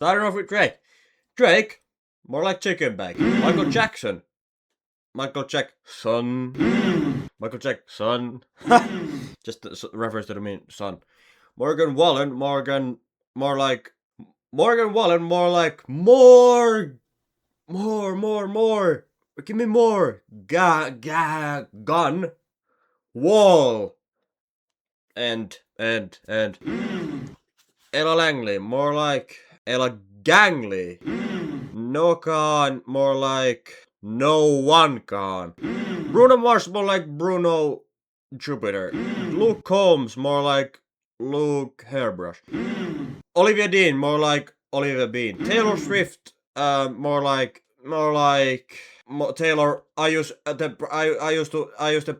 Starting off with Drake. Drake, more like chicken bag. Michael Jackson. Michael Jackson. Michael Jackson. Just a reference to the mean son. Morgan Wallen, more like Morgan Wallen, more like more. Give me more. Gun. Wall. And Ella Langley, more like Ella Gangley. No Khan, more like no one Khan. Bruno Mars, more like Bruno Jupiter. Luke Combs, more like Luke Hairbrush. Olivia Dean, more like Olivia Bean. Taylor Swift, more like Taylor. I used the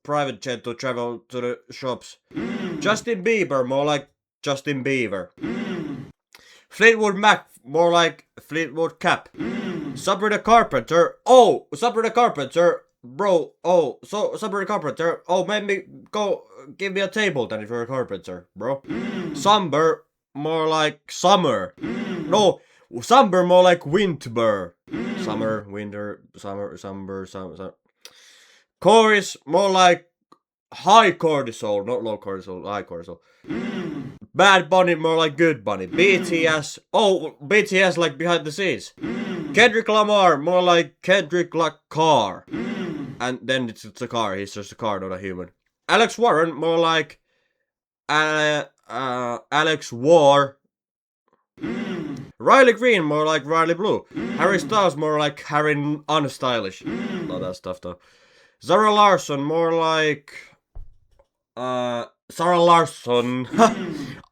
private jet to travel to the shops. Justin Bieber, more like Justin Bieber. Fleetwood Mac, more like Fleetwood Cap. Sabrina Carpenter, Sabrina Carpenter, bro, Sabrina Carpenter, maybe go give me a table then if you're a carpenter, bro. Summer, more like summer. No, summer more like winter. Summer, winter, summer. Chorus, more like high cortisol, not low cortisol, high cortisol. Bad Bunny, more like good Bunny. BTS, BTS like behind the scenes. Kendrick Lamar, more like Kendrick Lamar. And then it's a car, he's just a car, not a human. Alex Warren, more like Alex War. Riley Green, more like Riley Blue. Harry Styles, more like Harry Unstylish. Not that stuff though. Zara Larsson, more like Sarah Larsson.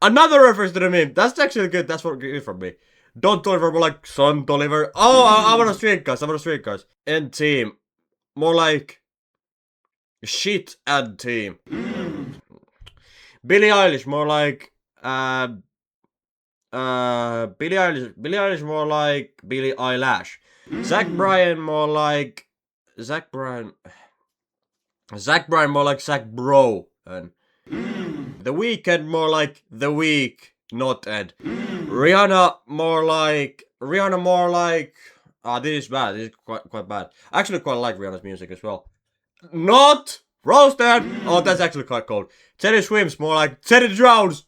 Another reference to the meme. That's actually good. That's what good from me. Don't deliver, more like son deliver. I want a street cars. And team, more like shit and team. Billie Eilish, more like Billie Eilish, more like Billie Eyelash. Zach Bryan, more like Zach Bryan, more like Zach Bro. And The Weeknd, more like The Week, not Ed. Rihanna, more like this is bad. This is quite bad. I actually quite like Rihanna's music as well. Not roasted. That's actually quite cold. Teddy Swims, more like Teddy Drowns.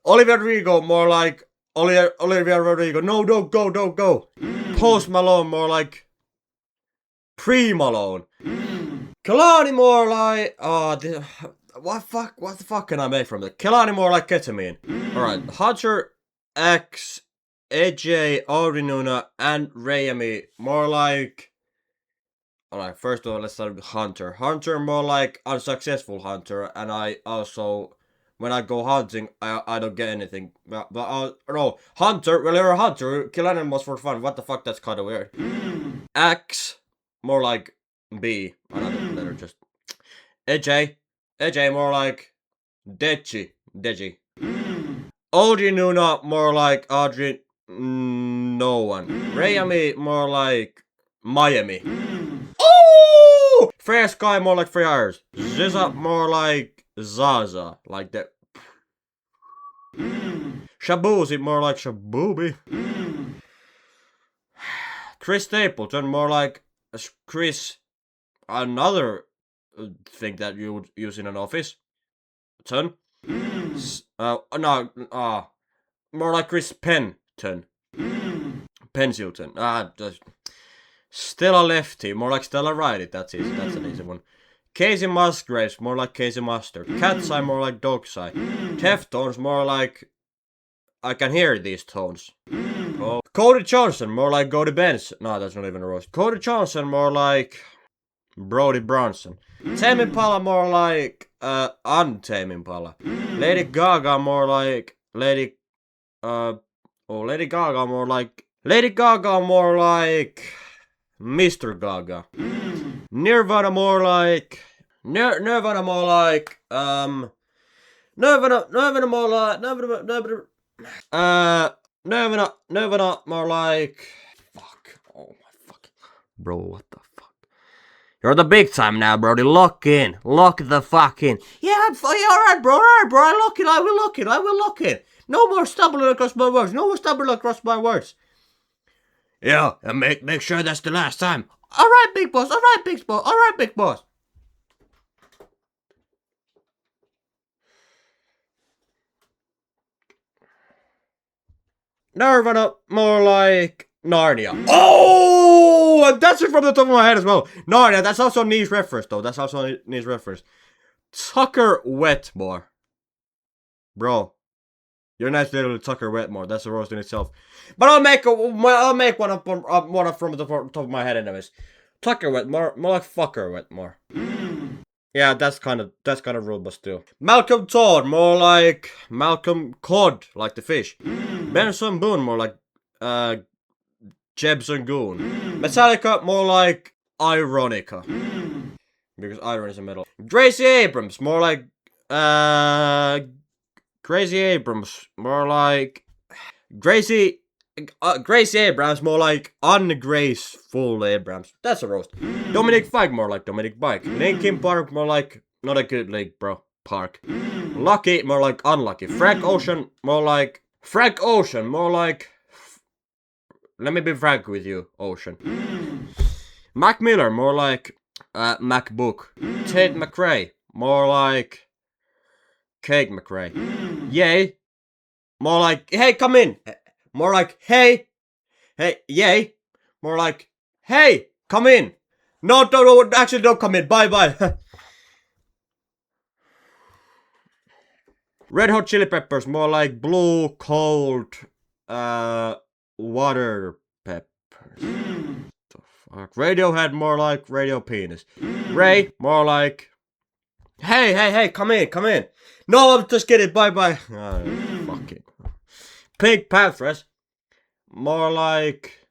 Olivia Rodrigo, more like Olivia Rodrigo. No, don't go. Post Malone, more like Pre-Malone. Kalani, more like what the fuck can I make from that? Kalani, more like ketamine. Alright, Hunter X, AJ, Audrey Nuna, and Rayami, more like. Alright, first of all, let's start with Hunter. Hunter, more like unsuccessful hunter, and I also, when I go hunting, I don't get anything. But no, Hunter, well, you're a hunter, kill animals for fun. What the fuck, that's kind of weird. X, more like B, another letter, just. AJ, more like Deji. Audrey Nuna, more like Audrey, no one. Rayami, more like Miami. Oh! Freya Sky, more like Freyers. Ziza, more like Zaza, like that. Shabuzi, more like Shabubi. Chris Stapleton, more like Chris, another thing that you would use in an office. More like Chris Penton. Pensilton. Stella Lefty, more like Stella Righty. That's an easy one. Casey Musgraves, more like Casey Mustard. Cat's Eye, more like Dog's Eye. Teftones, more like I can hear these tones. Oh. Cody Johnson, more like Cody Benson. No, that's not even a roast. Cody Johnson, more like Brody Bronson. Tame Impala, more like Untame Impala. Lady Gaga, more like Lady Gaga, more like Mr. Gaga. Nirvana, more like Nirvana, more like Nirvana, more like Nirvana, more like fuck. Oh my fuck, bro, what the fuck? You're the big time now, Brody. Lock the fuck in. Yeah, alright, bro. I will lock in. No more stumbling across my words. No more stumbling across my words. Yeah, and make sure that's the last time. Alright, big boss. Alright, big boss. Alright, big boss. Nirvana, more like Narnia. Oh! And that's it from the top of my head as well. Narnia, that's also a niche reference though. That's also a niche reference. Tucker Wetmore. Bro. You're nice little Tucker Wetmore. That's a roast in itself. But I'll make one up from the top of my head anyways. Tucker Wetmore, more like fucker Wetmore. Yeah, that's kind of rude, but still. Malcolm Todd, more like Malcolm Cod, like the fish. Benson Boone, more like Jebson Goon. Metallica, more like Ironica. Because iron is a metal. Gracie Abrams, more like Gracie Abrams, more like Gracie Abrams, more like ungraceful Abrams. That's a roast. Dominic Fike, more like Dominic Bike. Linkin Park, more like not a good league, bro. Park. Lucky, more like unlucky. Frank Ocean, more like let me be frank with you, Ocean. Mac Miller, more like MacBook. Tate McRae, more like Cake McRae. Yay, more like hey, come in. More like hey, yay. More like hey, come in. No, actually don't come in. Bye. Red Hot Chili Peppers, more like blue cold water peppers. The fuck. Radiohead, more like radio penis. Ray, more like hey, come in. No, I'm just kidding. Bye. Fucking. Pink Panthers, more like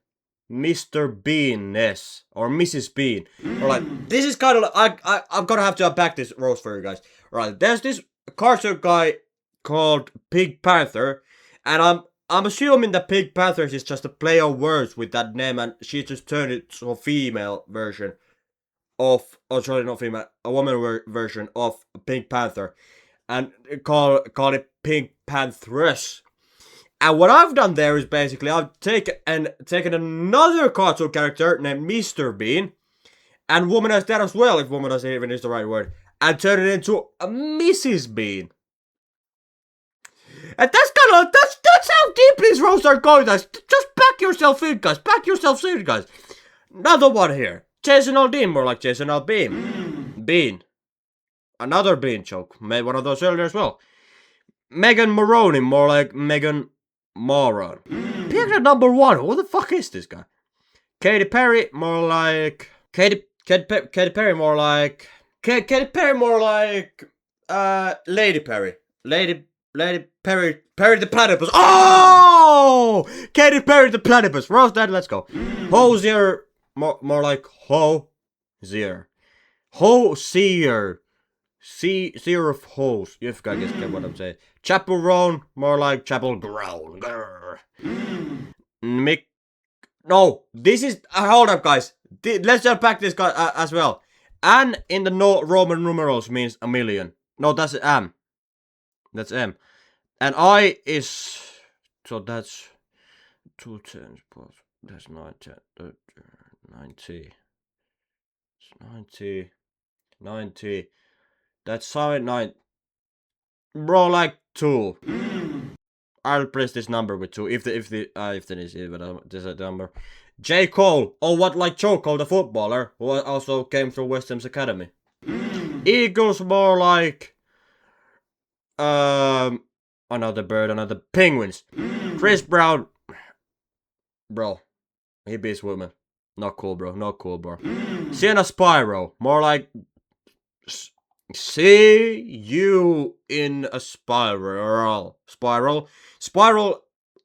Mr. Bean-ness or Mrs. Bean. Or like this is kind of I'm gonna have to unpack this roast for you guys. Right, there's this cartoon guy called Pink Panther, and I'm assuming that Pink Panthers is just a play on words with that name, and she just turned it to a female version of, oh sorry, not female, a woman version of Pink Panther, and call it Pink Panthers. And what I've done there is basically I've taken another cartoon character named Mr. Bean and womanized that as well, if womanize even is the right word, and turned it into a Mrs. Bean. And that's how deep these roasts are going, guys. Just back yourself in, guys. Another one here. Jason Aldean, more like Jason Albean. Bean. Another Bean joke. Made one of those earlier as well. Megan Maroney, more like Megan Moron. Pick the number one. Who the fuck is this guy? Katy Perry, more like Katy Perry, more like Katy Perry, more like Lady Perry. Lady Perry the Platypus. Oh! Katy Perry the Platypus. Roast that, let's go. Hosier, more like Hosier. Hosier. Seer of hose. You guys get what I'm saying. Chapel Roan, more like Chapel Grown. No, this is. Hold up, guys. Let's unpack this guy as well. An in the Roman numerals means a million. No, that's M. That's M. And I is. So that's 2 10s plus. That's 9 10. 90. 90. That's 9. Bro, like 2. I'll place this number with 2 if there is a number. J. Cole. Oh, what, like Joe Cole, the footballer, who also came through West Ham's academy. Eagles, more like another bird, another penguins. Chris Brown, bro, he beats women. Not cool, bro. Sienna Spyro, more like see you in a spiral.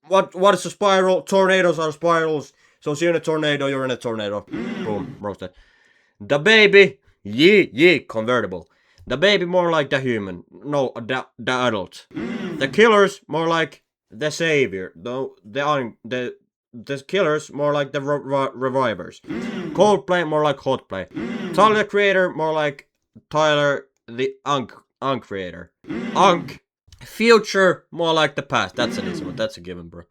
What is a spiral? Tornadoes are spirals. So see you in a tornado, you're in a tornado. Boom, roasted. The baby, yeah, convertible. The baby, more like the human. No, the adult. The killers, more like the savior. The killers, more like the revivers. Coldplay, more like hot play. Tyler the creator, more like Tyler the Unk creator. Unk Future, more like the past. That's an easy one. That's a given, bro.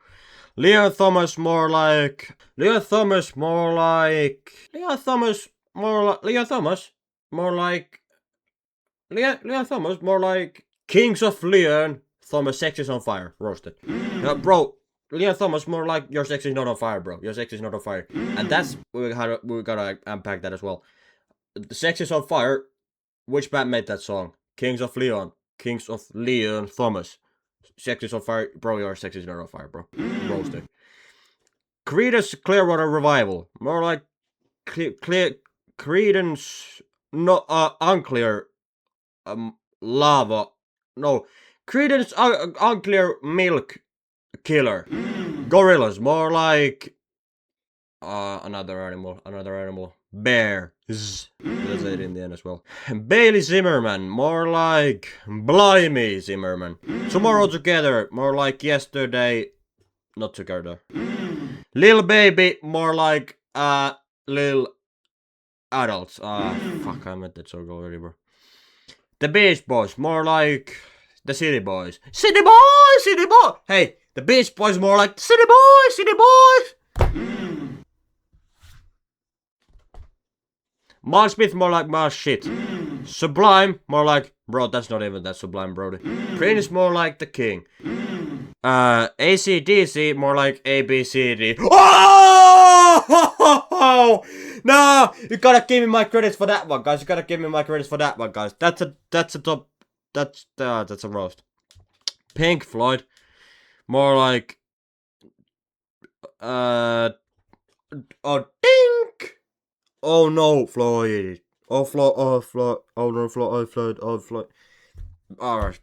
Leon Thomas, more like. Leon Thomas, more like. Leon Thomas, more like. Leon Thomas, more like. Leon Thomas, more like. Kings of Leon. Thomas, sex is on fire. Roasted. Bro, Leon Thomas, more like your sex is not on fire, bro. Your sex is not on fire. And that's. We gotta unpack that as well. The sex is on fire. Which band made that song? Kings of Leon. Kings of Leon Thomas. Sex is on fire. Bro, your sex is not on fire, bro. Roasted. Creedence Clearwater Revival. More like Creedence no unclear lava. No. Creedence unclear milk killer. Gorillas. More like another animal. Bears. Let's say it in the end as well. Bailey Zimmerman. More like Blimey Zimmerman. Tomorrow Together. More like yesterday. Not together. Lil Baby. More like Lil Adults. Fuck, I meant that song already, bro. The Beach Boys. More like the City Boys. City Boys! City Boys! Hey, the Beach Boys more like City Boys! City Boys! Miles Smith more like Miles shit. Sublime more like, bro, that's not even that sublime, brody. Prince more like the king. AC/DC more like ABCD. Oh! No, you gotta give me my credits for that one, guys. You gotta give me my credits for that one, guys. That's a top. That's a roast. Pink Floyd more like oh dink. Oh no, Floyd. Oh Floyd. Oh Floyd. Oh no, Floyd. Oh Floyd. Oh Floyd. Alright,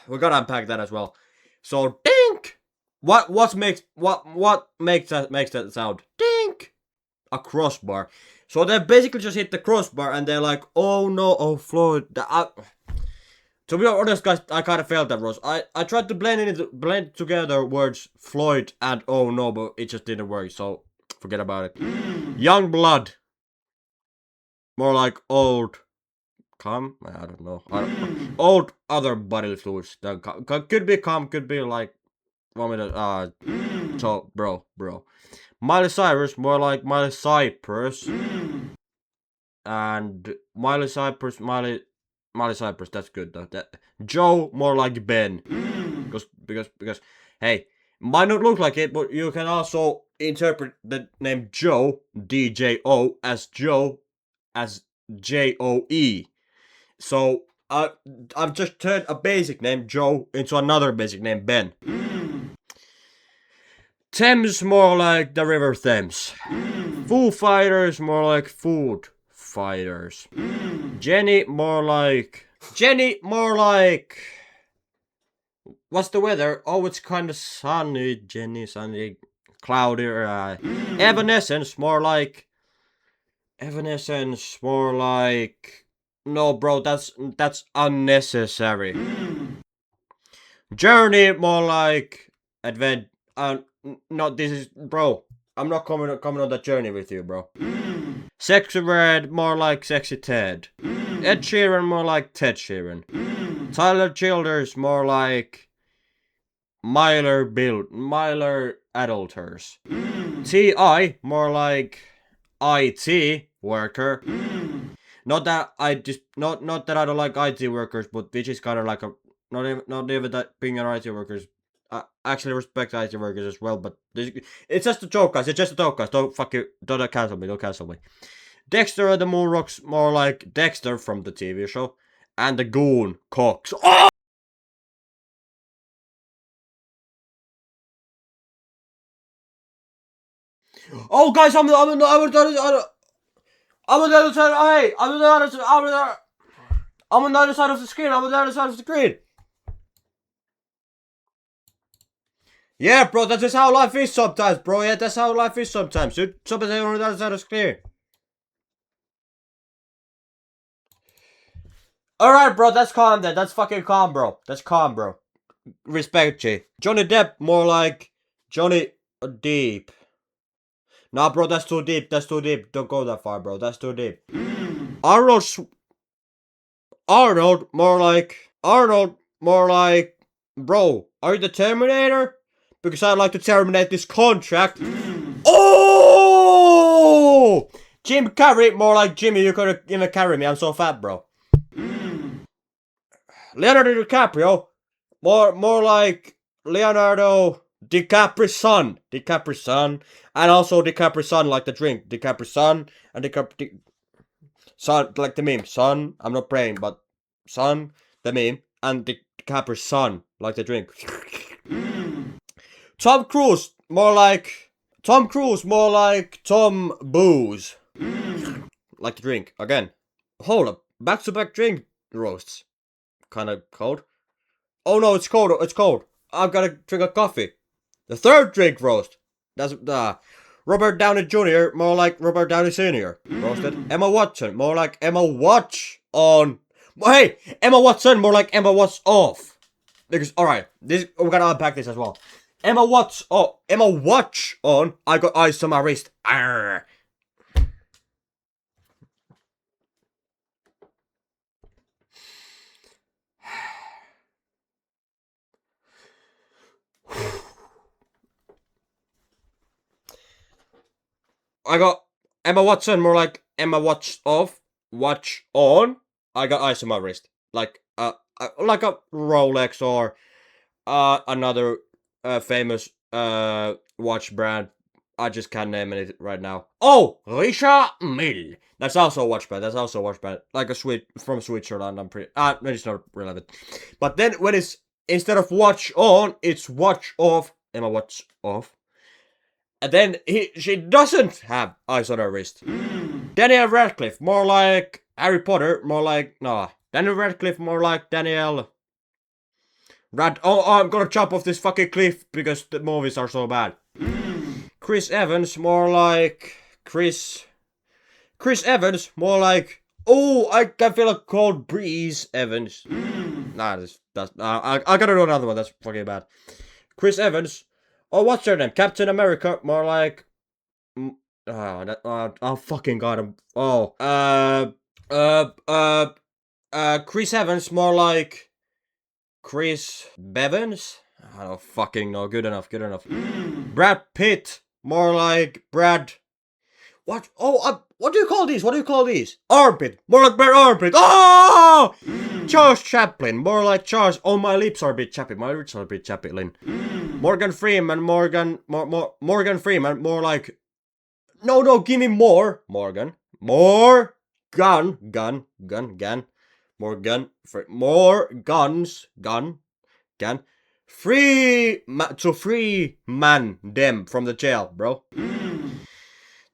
we gotta unpack that as well. So dink. What makes that sound? Dink. A crossbar. So they basically just hit the crossbar and they're like, oh no, oh Floyd. To be honest, guys, I kind of failed that, Rose. I tried to blend together words Floyd and oh no, but it just didn't work. So forget about it. Young blood. More like old. Cum? I don't know. Old other bodily fluids. Could be cum. Could be like. So bro. Miley Cyrus, more like Miley Cypress. And Miley Cypress, that's good though. Joe, more like Ben. Because, hey, might not look like it, but you can also interpret the name Joe, DJO, as Joe, as JOE. So, I've just turned a basic name, Joe, into another basic name, Ben. Thames, more like the River Thames. Foo Fighters, more like Food Fighters. Jenny, more like... What's the weather? Oh, it's kind of sunny, Jenny, sunny, cloudy. Evanescence, more like... No, bro, that's unnecessary. Journey, more like... No, this is... Bro, I'm not coming on that journey with you, bro. Sexy Red, more like Sexy Ted. Ed Sheeran, more like Ted Sheeran. Tyler Childers, more like Myler Adulters. T.I., more like IT worker. Not that I don't like IT workers, but which is kind of like a not even that being an IT workers. I actually respect IT workers as well, but it's just a joke, guys. It's just a joke, guys. Don't cancel me. Don't cancel me. Dexter and the Moon Rocks, more like Dexter from the TV show, and the Goon Cox. Oh! Oh, guys, I'm on the other side. I'm on the other side. Hey, I'm on the other side. I'm on the other side of the screen. I'm on the other side of the screen. Yeah, bro, that's just how life is sometimes, bro. Yeah, that's how life is sometimes, dude. Sometimes on the other side of the screen. Alright, bro, that's calm then. That's fucking calm, bro. That's calm, bro. Respect, G. Johnny Depp, more like Johnny Deep. Nah, bro, that's too deep. That's too deep. Don't go that far, bro. That's too deep. Arnold, more like Arnold more like, bro, are you the Terminator? Because I'd like to terminate this contract. Oh! Jim Carrey, more like Jimmy, you couldn't even carry me, I'm so fat, bro. Leonardo DiCaprio, more like Leonardo DiCapri's son. DiCapri's son. And also DiCapri's son, like the drink. DiCapri's son and DiCapri... Son, like the meme. Son, I'm not praying, but son, the meme. And DiCapri's son, like the drink. Tom Cruise, more like... Tom Cruise, more like Tom Booze. Like the drink, again. Hold up, back-to-back drink roasts. Kinda cold. Oh no, it's cold, it's cold. I've gotta drink a coffee. The third drink roast. That's, Robert Downey Jr., more like Robert Downey Sr. Roasted. Emma Watson, more like Emma Watch on... Hey! Emma Watson, more like Emma Watch off. Because, alright, this we're gonna unpack this as well. Emma Watch on, I got ice on my wrist. Arrgh. I got Emma Watson, more like Emma Watch off, watch on. I got ice on my wrist, like a Rolex or another famous watch brand. I just can't name it right now. Oh, Risha Mill. That's also a watch brand. That's also a watch brand, like a from Switzerland. I'm pretty. It's not relevant. But then when it's instead of watch on, it's watch off. Emma Watch off. And then she doesn't have ice on her wrist. Daniel Radcliffe, more like Harry Potter, more like Daniel Radcliffe, more like Daniel. Oh, I'm gonna jump off this fucking cliff because the movies are so bad. Chris Evans, more like Chris Evans, more like. Oh, I can feel a cold breeze, Evans. I gotta do another one. That's fucking bad. Chris Evans. Oh, what's her name? Captain America, more like... Oh, fucking god, Chris Evans, more like... Chris Bevins? I don't fucking know, good enough. Brad Pitt, more like Brad... What? Oh, what do you call these? Armpit, more like Brad Armpit. Oh! Charles Chaplin, more like Charles... Oh, my lips are a bit chappy, Lynn. Morgan Freeman, more like... No, give me more, Morgan. More gun. More guns, to free man them from the jail, bro.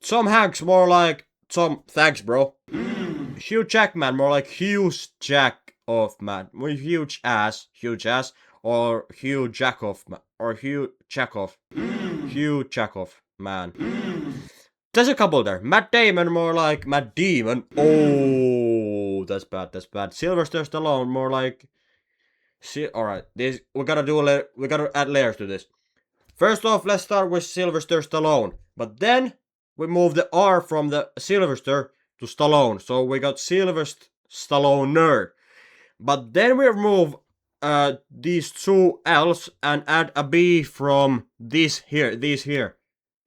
Tom Hanks, more like Tom, thanks, bro. Hugh Jackman, more like Hugh's Jack off man. Huge ass, or Hugh Jackoff, or Hugh Jackoff. Hugh Jackoff, man. There's a couple there. Matt Damon, more like Matt Damon. Oh, that's bad. Sylvester Stallone, more like... See, alright, we gotta add layers to this. First off, let's start with Sylvester Stallone. But then, we move the R from the Sylvester to Stallone. So we got Sylvester Stallone. But then we remove these two L's and add a B from these here.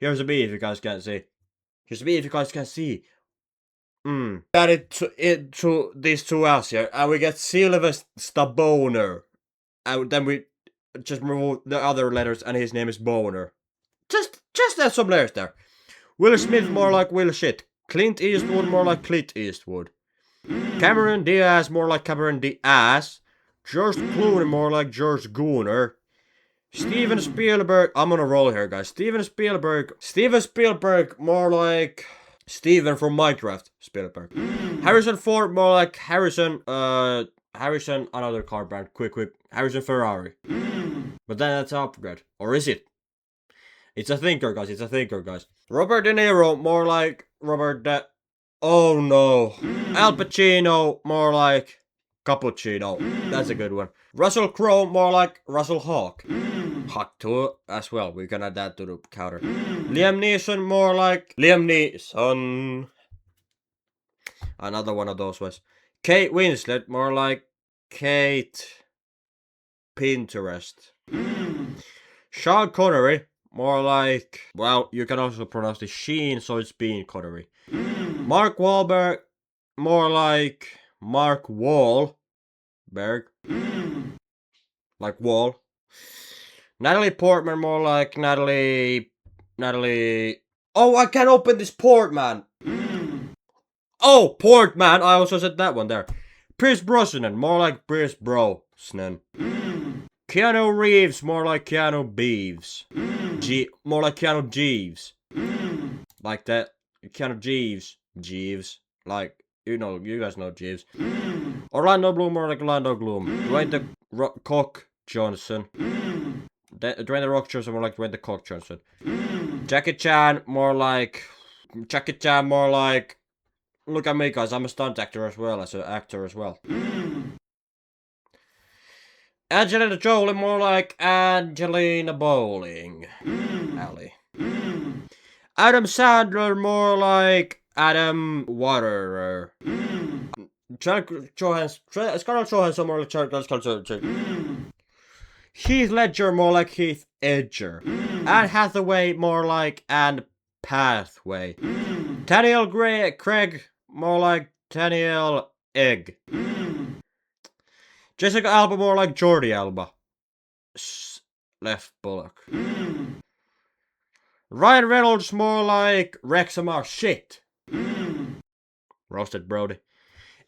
Here's a B if you guys can't see. Add it to these two L's here, and we get Sylvester Stallone. And then we just remove the other letters, and his name is Boner. Just add some layers there. Will Smith, more like Will Shit. Clint Eastwood, more like Clint Eastwood. Cameron Diaz, more like Cameron Diaz. George Clooney, more like George Gooner. Steven Spielberg, I'm on a roll here, guys. Steven Spielberg, more like Steven from Minecraft. Spielberg. Harrison Ford, more like Harrison, another car brand. Quick. Harrison Ferrari. But then that's an upgrade. Or is it? It's a thinker, guys. Robert De Niro, more like Oh no. Al Pacino, more like Cappuccino. That's a good one. Russell Crowe, more like Russell Hawk. Hawk 2 as well. We can add that to the counter. Liam Neeson, more like Liam Neeson. Another one of those was. Kate Winslet, more like Kate Pinterest. Sean Connery, more like, well, you can also pronounce the Sheen, so it's Bean Connery. Mark Wahlberg, more like Mark Wahlberg, like Wall. Natalie Portman, more like Natalie. Oh, I can't open this Portman. Oh, Portman. I also said that one there. Pierce Brosnan, more like Pierce Brosnan. Keanu Reeves, more like Keanu Beeves. More like Keanu Jeeves. Like that. Keanu Jeeves. Like, you guys know Jeeves. Orlando Bloom, more like Orlando Bloom. Dwayne the Cock Johnson. Dwayne the Rock Johnson, more like Dwayne the Cock Johnson. Jackie Chan, more like. Look at me, guys. I'm a stunt actor as well as an actor as well. Angelina Jolie, more like Angelina Bowling Alley. Adam Sandler, more like Adam Waterer. Scarlett Johansson, more like Scarlett. Heath Ledger, more like Heath Edger. Anne Hathaway, more like Anne Pathway. Daniel Craig, more like Daniel Egg. Jessica Alba, more like Jordi Alba. Left Bullock. Ryan Reynolds, more like Rexamar. Shit. Roasted Brody.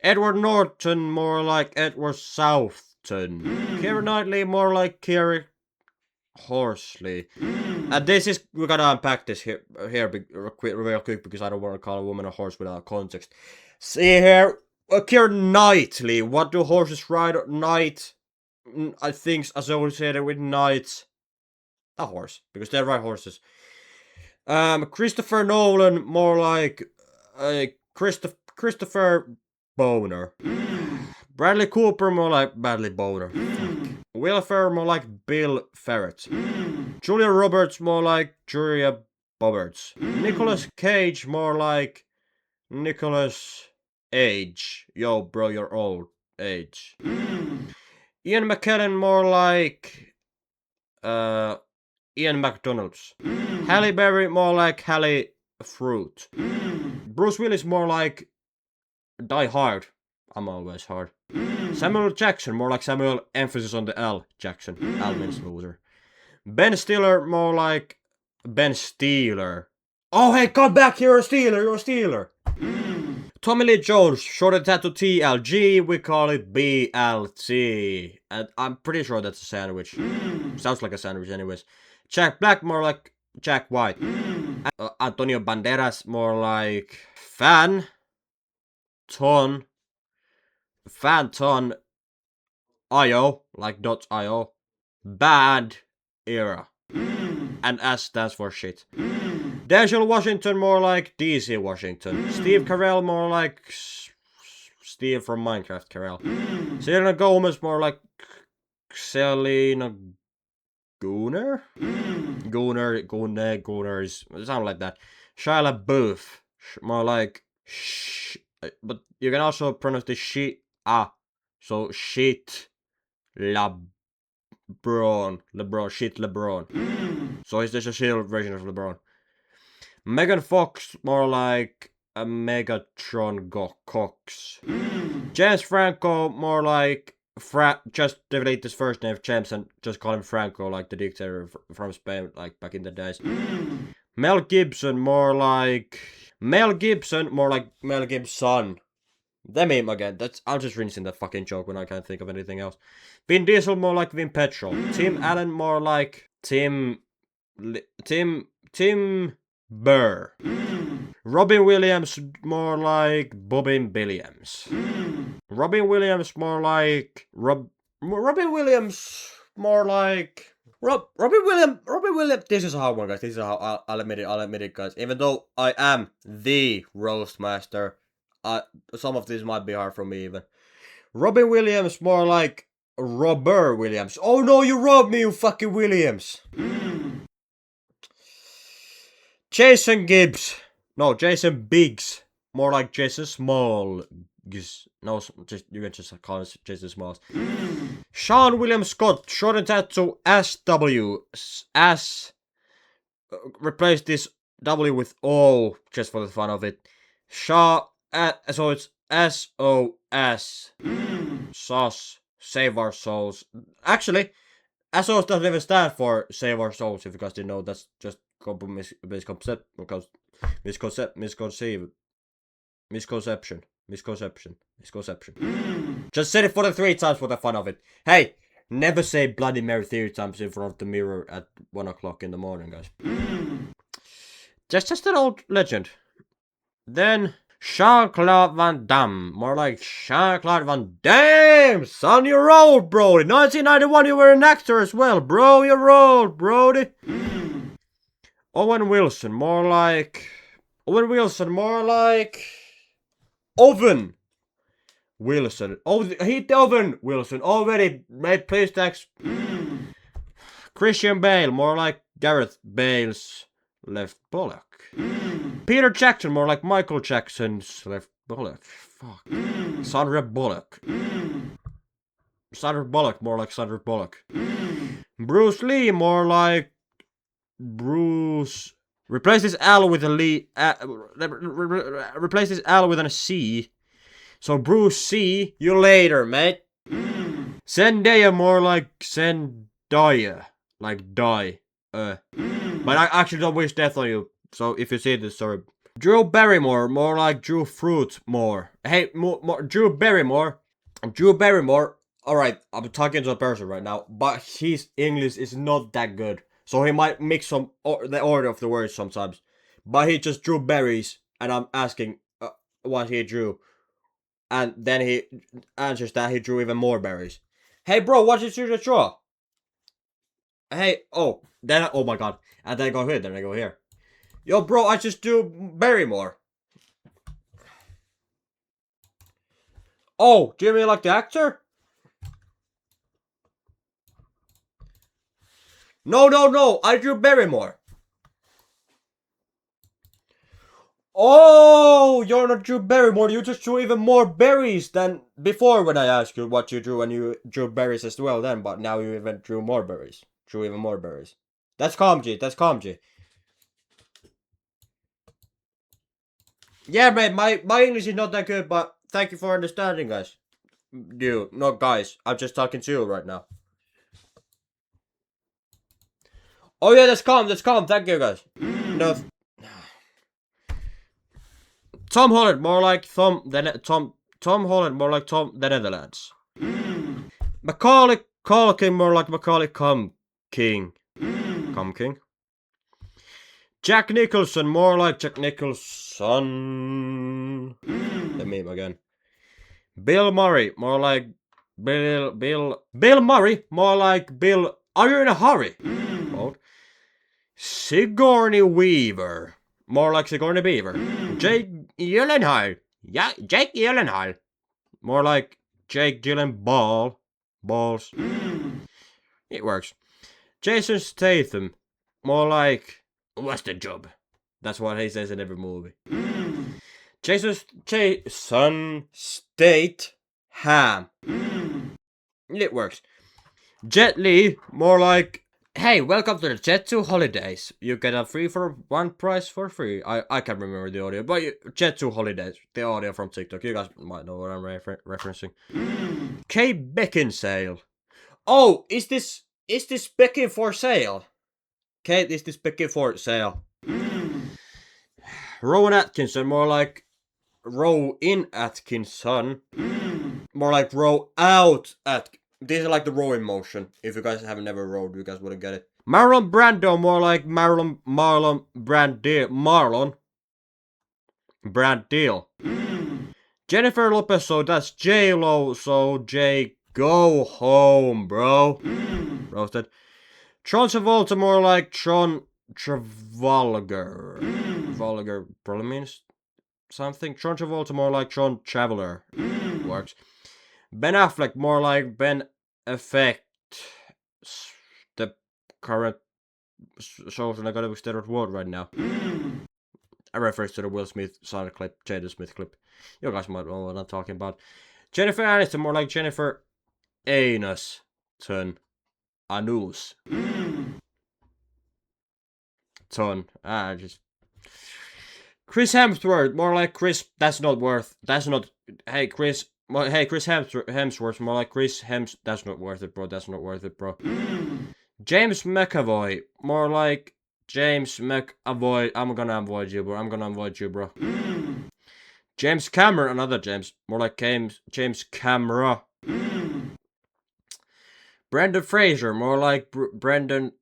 Edward Norton, more like Edward Southton. Keira Knightley, more like Keira Horsley. And this is, we gotta unpack this here real quick, because I don't want to call a woman a horse without context. See here, Keira Knightley. What do horses ride at night? I think associated with knights. A horse, because they ride horses. Christopher Nolan, more like Christopher Boner. Bradley Cooper, more like Bradley Boner. Will Ferrell, more like Bill Ferret. Julia Roberts, more like Julia Roberts. Nicolas Cage, more like Nicolas Age. Yo, bro, you're old. Age. Ian McKellen, more like Ian McDonald's. Halle Berry, more like Halle Fruit. Bruce Willis, more like Die Hard. I'm always hard. Samuel Jackson, more like Samuel, emphasis on the L. Jackson. L means loser. Ben Stiller, more like Ben Steeler. Oh, hey, come back, you're a Steeler. Tommy Lee Jones, shortened that to TLG, we call it BLT. And I'm pretty sure that's a sandwich. Sounds like a sandwich anyways. Jack Black, more like Jack White. Antonio Banderas, more like Fanton IO, like .io. Bad era. And S stands for shit. Denzel Washington, more like DC Washington. Steve Carell, more like Steve from Minecraft Carell. Selena Gomez, more like Selena Gooner? Gooners, sound like that. Shia LaBeouf, more like but you can also pronounce the shit so shit LeBron, shit LeBron. So is this a shit version of LeBron? Megan Fox, more like a Megatron Cox. James Franco, more like just delete his first name, James, and just call him Franco, like the dictator from Spain, like back in the days. Mel Gibson, more like Mel Gibson. That meme again. I'm just rinsing that fucking joke when I can't think of anything else. Vin Diesel, more like Vin Petrol. Tim Allen, more like Tim Burr. Robin Williams, more like Bobbin Williams. Robin Williams, more like Robin Williams, more like Robin Williams. This is a hard one, guys. This is how I'll admit it, guys. Even though I am the roast master, some of this might be hard for me even. Robin Williams, more like Robert Williams. Oh no, you robbed me, you fucking Williams. Jason Biggs, more like Jason Small No, just you can just call it Jason Smalls. Sean William Scott, shortened that to SW. S. Replace this W with O, just for the fun of it. Shaw, so it's SOS. SOS. Save our souls. Actually, SOS doesn't even stand for Save Our Souls, if you guys didn't know. That's just misconception. Just said it for the 3 times for the fun of it. Hey, never say Bloody Mary 3 times in front of the mirror at 1 o'clock in the morning, guys. Just an old legend. Then Jean-Claude Van Damme. More like Jean-Claude Van Damme! Son, you're old, Brody. 1991, you were an actor as well, bro. You're old, Brody. Owen Wilson. More like Owen Wilson. Oh, he Owen Wilson. Already made please tax. Christian Bale. More like Gareth Bale's left bollock. Peter Jackson, more like Michael Jackson's left bollock. Fuck. Sandra Bullock. Sandra Bullock, more like Sandra Bullock. Bruce Lee, more like Bruce. Replace this L with a Lee. Replace this L with a C. So Bruce C. You later, mate. Zendaya, more like Zendaya, like die. But I actually don't wish death on you. So if you see this, sorry. Drew Barrymore, more like Drew Fruitmore. Hey, Drew Barrymore. Alright, I'm talking to a person right now, but his English is not that good. So he might mix the order of the words sometimes. But he just drew berries, and I'm asking what he drew. And then he answers that he drew even more berries. Hey bro, what did you just draw? Hey, oh my god. And then I go here, then I go here. Yo, bro, I just do Barrymore. Oh, do you mean like the actor? No, I drew Barrymore. Oh, you're not Drew Barrymore, you just drew even more berries than before when I asked you what you drew, and you drew berries as well then, but now you even drew more berries. Drew even more berries. That's Comgy. Yeah, mate, my English is not that good, but thank you for understanding, guys. You, not guys. I'm just talking to you right now. Oh yeah, that's calm. Thank you, guys. No. Tom Holland, more like Tom Holland, more like Tom the Netherlands. Macaulay Culkin, more like Macaulay King. Jack Nicholson, more like Jack Nicholson. The meme again. Bill Murray, more like Bill Murray, more like Bill. Are you in a hurry? Sigourney Weaver, more like Sigourney Beaver. Jake Gyllenhaal, yeah, Jake Gyllenhaal, more like Jake Gyllenhaal. Balls. It works. Jason Statham, more like what's the job? That's what he says in every movie. Jason Statham. It works. Jet Li, more like, hey, welcome to the Jet 2 holidays. You get a free for one price for free. I can't remember the audio, but Jet 2 holidays, the audio from TikTok. You guys might know what I'm referencing. Kate Beckinsale. Oh, is this Beckin for sale? Kate, is this Beckin for sale? Rowan Atkinson, more like row in Atkinson. More like row out at. This is like the rowing motion. If you guys have never rowed, you guys wouldn't get it. Marlon Brando, more like Marlon Brandil. Jennifer Lopez, so that's J-Lo, so J, go home, bro. Roasted. Tron Travolta, more like Tron Travolger. Volger probably means something. Tron Travolta, more like Tron Traveler. Works. Ben Affleck, more like Ben Affect. The current social negative steroid word right now. I refers to the Will Smith sound clip, Jada Smith clip. You guys might know what I'm talking about. Jennifer Aniston, more like Jennifer Aniston. Anus. Ton. Just. Chris Hemsworth, more like Chris. That's not worth. That's not. Hey, Chris. Hey, Chris Hemsworth, more like Chris Hems. That's not worth it, bro. That's not worth it, bro. James McAvoy, more like James McAvoy. I'm gonna avoid you, bro. I'm gonna avoid you, bro. James Cameron, another James, more like James Camera. Brendan Fraser, more like Brendan.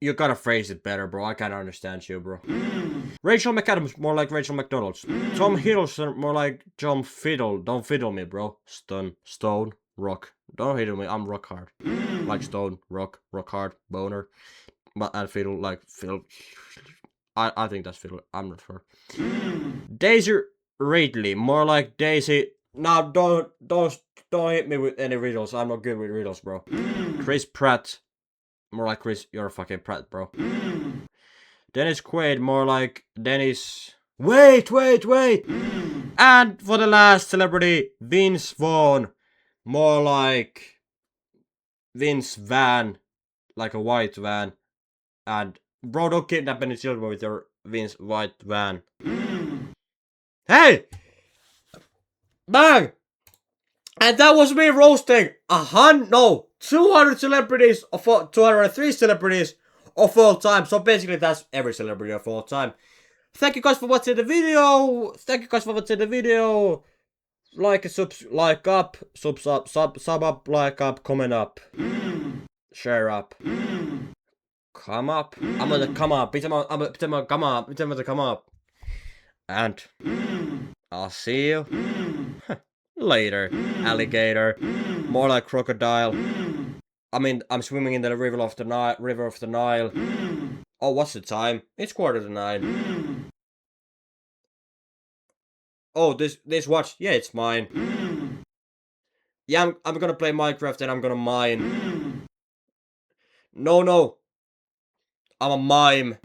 You gotta phrase it better, bro. I can't understand you, bro. Rachel McAdams, more like Rachel McDonald's. Tom Hiddleston, more like John Fiddle. Don't fiddle me, bro. Stone, rock. Don't fiddle me. I'm rock hard. Like stone, rock hard, boner. But and fiddle, like fiddle. I think that's fiddle. I'm not sure. Daisy Ridley, more like Daisy. Now don't hit me with any riddles. I'm not good with riddles, bro. Chris Pratt, more like Chris. You're a fucking Pratt, bro. Dennis Quaid, more like Dennis. Wait! And for the last celebrity, Vince Vaughn, more like Vince Van, like a white van. And bro, don't kidnap any children with your Vince white van. Hey! Bang! And that was me roasting 200 celebrities of 203 celebrities of all time. So basically that's every celebrity of all time. Thank you guys for watching the video. Like up, sub up, like up, comment up, share up. Come up. I'm gonna come up. I'm gonna come up. And I'll see you later, alligator. More like crocodile. I mean, I'm swimming in the river of the Nile. Oh, what's the time? It's 9:15. Oh, this watch. Yeah, it's mine. Yeah, I'm gonna play Minecraft and I'm gonna mine. No. I'm a mime.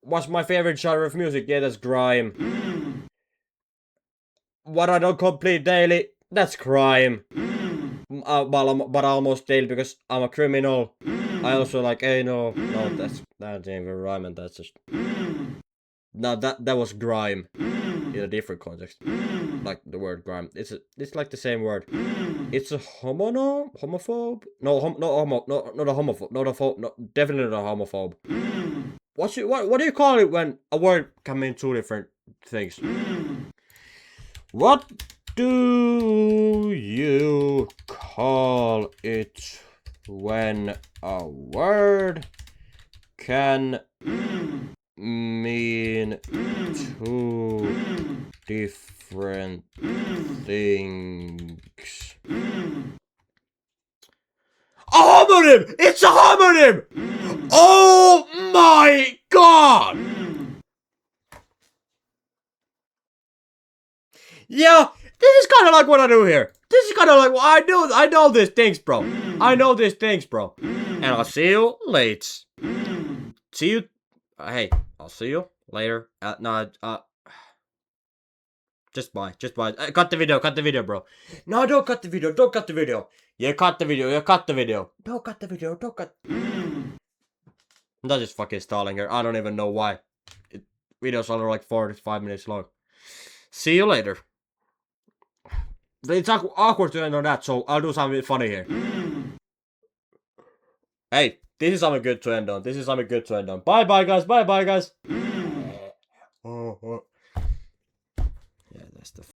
What's my favorite genre of music? Yeah, that's grime. What I don't complete daily? That's crime. But almost daily because I'm a criminal. I also like, hey, no, that ain't even rhyming. That's just. No, that was grime in a different context. Like the word grime. It's like the same word. It's a homophobe? No, not a homophobe. No, definitely not a homophobe. What do you call it when a word can mean two different things? What do you call it when a word can mean two different things? A homonym! It's a homonym! Oh my god! Yeah, this is kind of like what I do here. This is kind of like what I know these things, bro. And I'll see you later. See you. Hey, I'll see you later. Just bye. Cut the video, bro. No, don't cut the video. You cut the video. Don't cut the video. I'm not just fucking stalling here. I don't even know why. Videos are like 45 minutes long. See you later. It's awkward to end on that, so I'll do something funny here. Hey, this is something good to end on. Bye, guys.